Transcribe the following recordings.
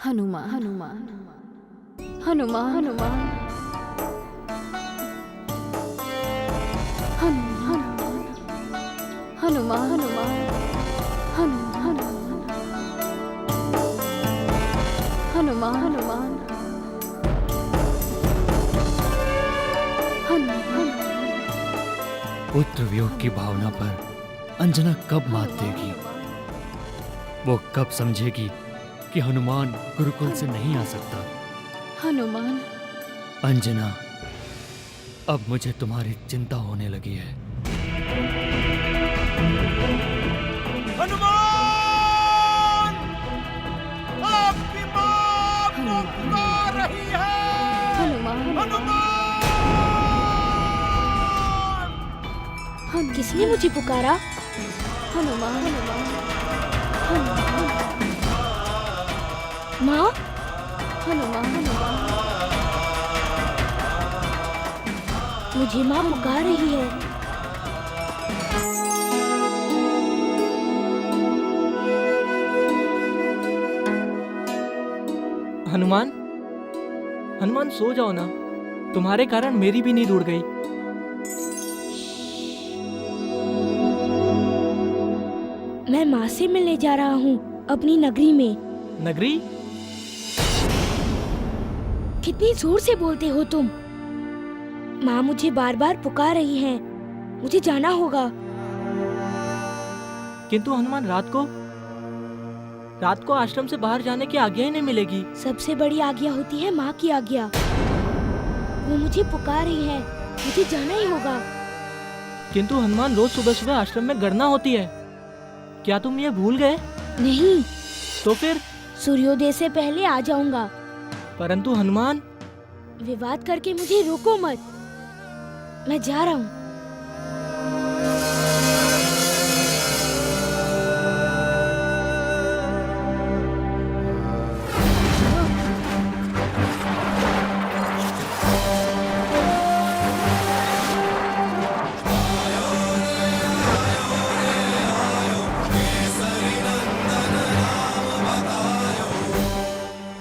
हनुमान हनुमान हनुमान हनुमान हनुमान हनुमान हनुमान हनुमान हनुमान हनुमान। पुत्र वियोग की भावना पर अंजना कब मात देगी? वो कब समझेगी कि हनुमान गुरुकुल से नहीं आ सकता? हनुमान। अंजना, अब मुझे तुम्हारी चिंता होने लगी है। हनुमान! आपकी मां आपको पुकार रही है। हनुमान हनुमान! किसने मुझे पुकारा? हनुमान हनुमान माँ, हनुमान हनुमान। मुझे माँ पुकार रही है। हनुमान, हनुमान सो जाओ ना। तुम्हारे कारण मेरी भी नींद उड़ गई। मैं माँ से मिलने जा रहा हूँ अपनी नगरी में। नगरी? कितनी जोर से बोलते हो तुम? माँ मुझे बार बार पुकार रही हैं। मुझे जाना होगा। किंतु हनुमान, रात को आश्रम से बाहर जाने की आज्ञा ही नहीं मिलेगी। सबसे बड़ी आज्ञा होती है माँ की आज्ञा। वो मुझे पुकार रही है, मुझे जाना ही होगा। किंतु हनुमान, रोज सुबह सुबह आश्रम में गणना होती है। क्या तुम ये भूल गए? नहीं, तो फिर? सूर्योदय से पहले आ जाऊंगा। परंतु हनुमान, विवाद करके मुझे रोको मत। मैं जा रहा हूँ।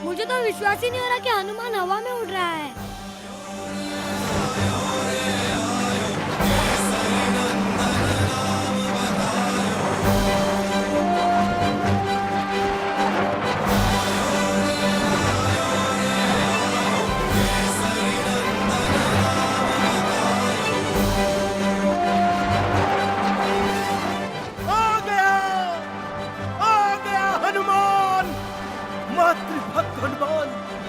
मुझे तो विश्वास ही नहीं हो रहा कि हनुमान हवा में उड़ रहा है। आ गया हनुमान! मातृभक्त हनुमान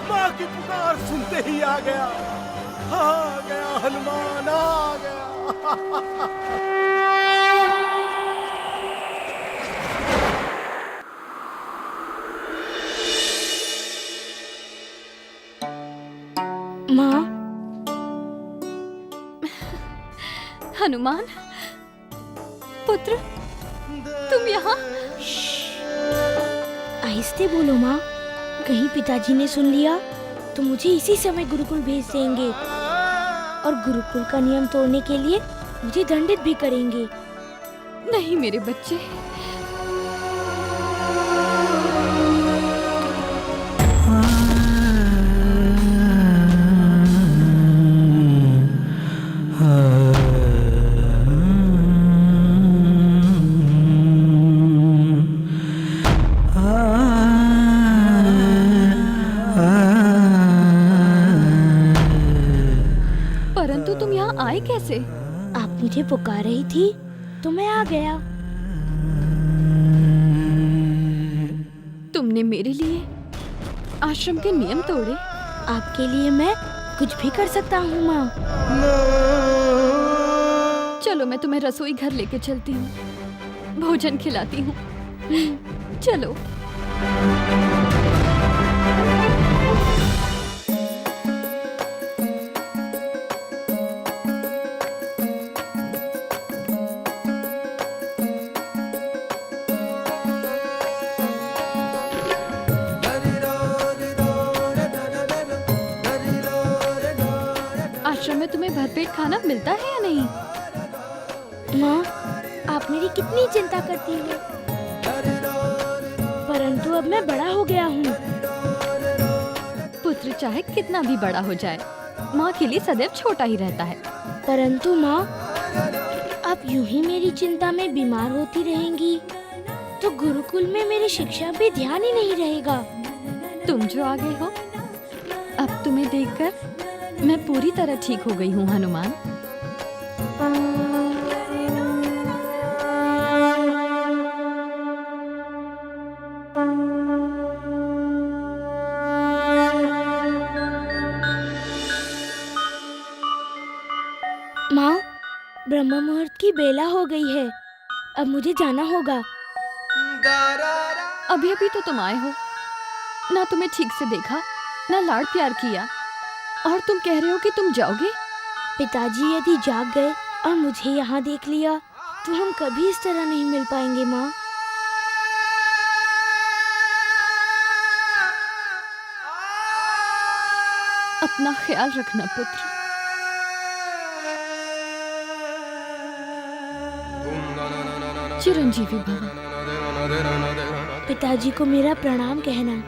माँ की पुकार सुनते ही आ गया हनुमान, आ गया। माँ, हनुमान पुत्र, तुम यहाँ? आहिस्ते बोलो माँ। कहीं पिताजी ने सुन लिया तो मुझे इसी समय गुरुकुल भेज देंगे और गुरुकुल का नियम तोड़ने के लिए मुझे दंडित भी करेंगे। नहीं मेरे बच्चे, परंतु तुम यहाँ आए कैसे? आप मुझे पुकार रही थी तो मैं आ गया। तुमने मेरे लिए आश्रम के नियम तोड़े? आपके लिए मैं कुछ भी कर सकता हूँ माँ। चलो मैं तुम्हें रसोई घर लेके चलती हूँ, भोजन खिलाती हूँ। चलो। आश्रम में तुम्हें भरपेट खाना मिलता है या नहीं? माँ, आप मेरी कितनी चिंता करती हो, परंतु अब मैं बड़ा हो गया हूँ। पुत्र चाहे कितना भी बड़ा हो जाए, माँ के लिए सदैव छोटा ही रहता है। परंतु माँ, आप यूं ही मेरी चिंता में बीमार होती रहेंगी तो गुरुकुल में मेरी शिक्षा पे ध्यान ही नहीं रहेगा। तुम जो आ गए हो, अब तुम्हें देखकर मैं पूरी तरह ठीक हो गई हूँ हनुमान। माँ, ब्रह्म मुहूर्त की बेला हो गई है, अब मुझे जाना होगा। अभी अभी तो तुम आए हो, ना तुम्हें ठीक से देखा, ना लाड़ प्यार किया, और तुम कह रहे हो कि तुम जाओगे? पिताजी यदि जाग गए और मुझे यहाँ देख लिया तो हम कभी इस तरह नहीं मिल पाएंगे माँ। अपना ख्याल रखना पुत्र। चिरंजीवी भव। पिताजी को मेरा प्रणाम कहना।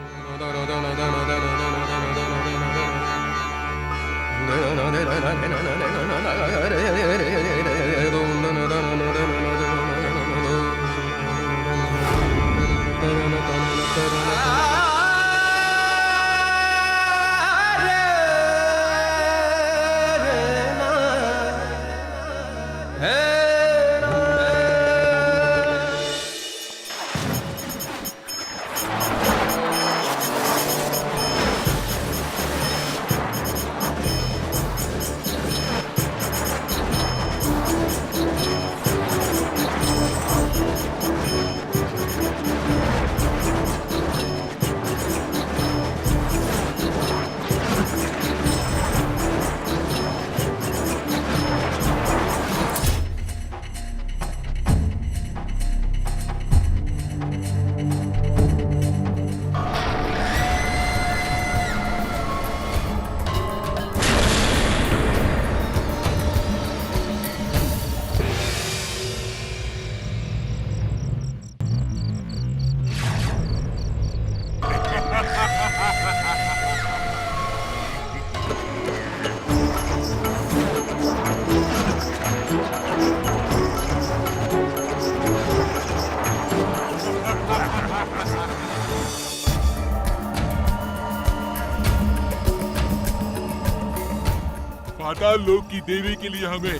पाताल लोक की देवी के लिए हमें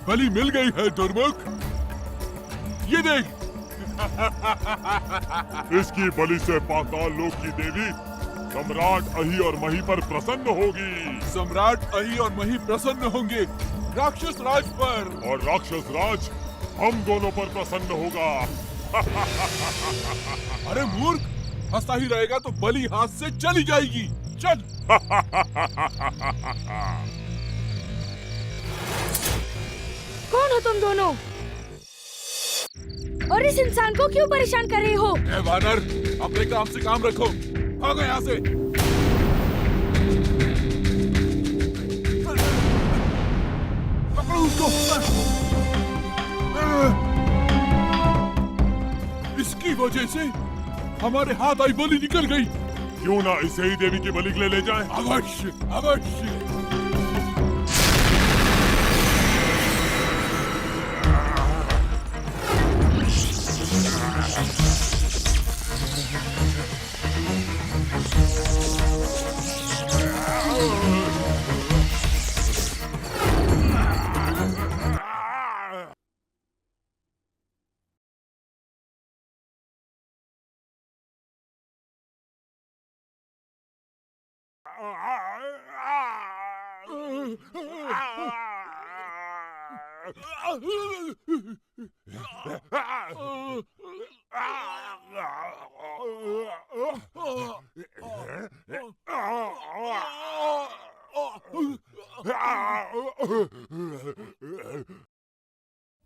बलि मिल गई है दुर्मुख। ये देख। इसकी बलि से पाताल लोक की देवी सम्राट अहि और मही पर प्रसन्न होगी। सम्राट अहि और मही प्रसन्न होंगे राक्षस राज पर, और राक्षस राज हम दोनों पर प्रसन्न होगा। अरे मूर्ख, हंसता ही रहेगा तो बलि हाथ से चली जाएगी। चल। कौन हो तुम दोनों? और इस इंसान को क्यों परेशान कर रहे हो? ए वानर, अपने काम से काम रखो। भागो यहाँ से। पकड़ो उसको। इसकी वजह से हमारे हाथ आई बलि निकल गई। क्यों ना इसे ही देवी की बलि के लिए ले जाए? अवश्य, अवश्य।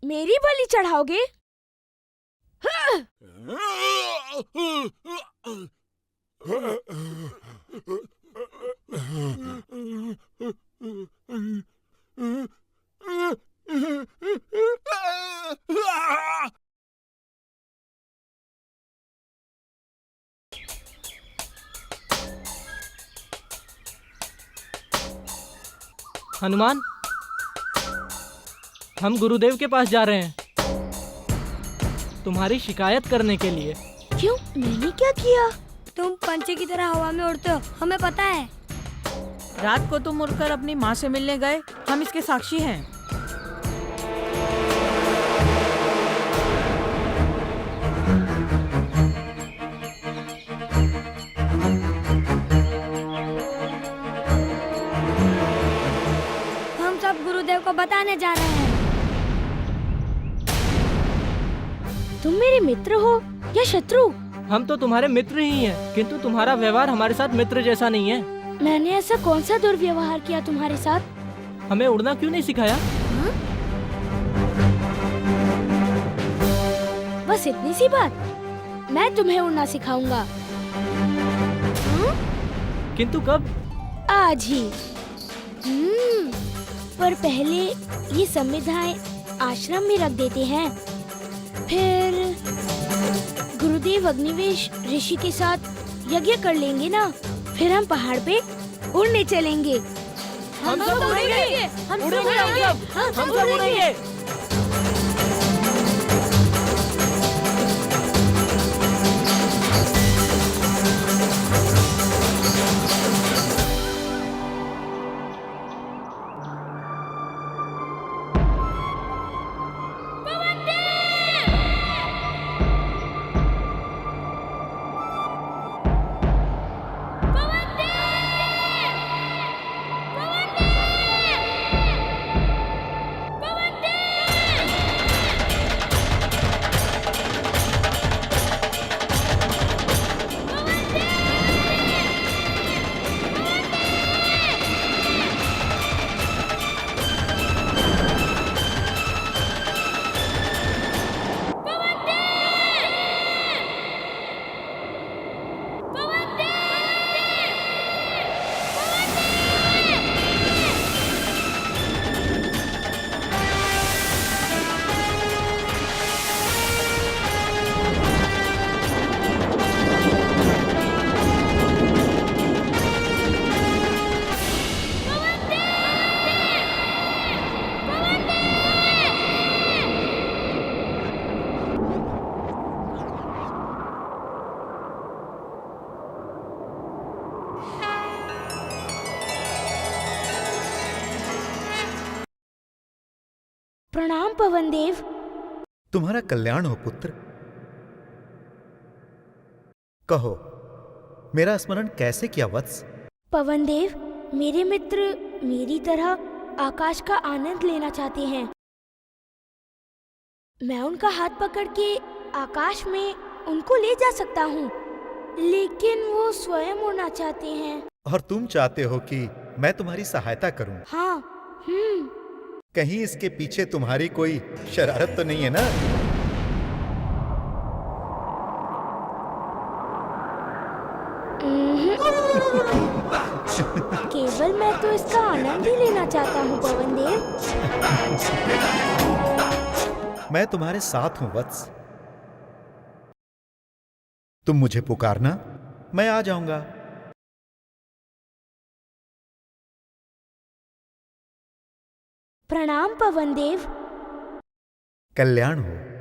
मेरी बलि चढ़ाओगे? हनुमान, हम गुरुदेव के पास जा रहे हैं तुम्हारी शिकायत करने के लिए। क्यों? मैंने क्या किया? तुम पंछी की तरह हवा में उड़ते हो, हमें पता है। रात को तुम उड़कर अपनी माँ से मिलने गए, हम इसके साक्षी हैं। हम सब गुरुदेव को बताने जा रहे हैं। तुम मेरे मित्र हो या शत्रु? हम तो तुम्हारे मित्र ही हैं, किंतु तुम्हारा व्यवहार हमारे साथ मित्र जैसा नहीं है। मैंने ऐसा कौन सा दुर्व्यवहार किया तुम्हारे साथ? हमें उड़ना क्यों नहीं सिखाया? बस इतनी सी बात? मैं तुम्हें उड़ना सिखाऊंगा। किंतु कब? आज ही। पर पहले ये संविधाएं आश्रम में रख देते हैं, फिर गुरुदेव अग्निवेश ऋषि के साथ यज्ञ कर लेंगे ना, फिर हम पहाड़ पे उड़ने चलेंगे। हम सब उड़ेंगे, हम सब उड़ेंगे, हम सब उड़ेंगे। प्रणाम पवन देव। तुम्हारा कल्याण हो पुत्र। कहो, मेरा स्मरण कैसे किया वत्स? पवन देव, मेरे मित्र मेरी तरह आकाश का आनंद लेना चाहते हैं। मैं उनका हाथ पकड़ के आकाश में उनको ले जा सकता हूँ, लेकिन वो स्वयं उड़ना चाहते हैं। और तुम चाहते हो कि मैं तुम्हारी सहायता करूं? हाँ। कहीं इसके पीछे तुम्हारी कोई शरारत तो नहीं है ना? केवल मैं तो इसका आनंद ही लेना चाहता हूँ पवन देव। मैं तुम्हारे साथ हूं वत्स। तुम मुझे पुकारना, मैं आ जाऊंगा। प्रणाम पवन देव। कल्याण हो।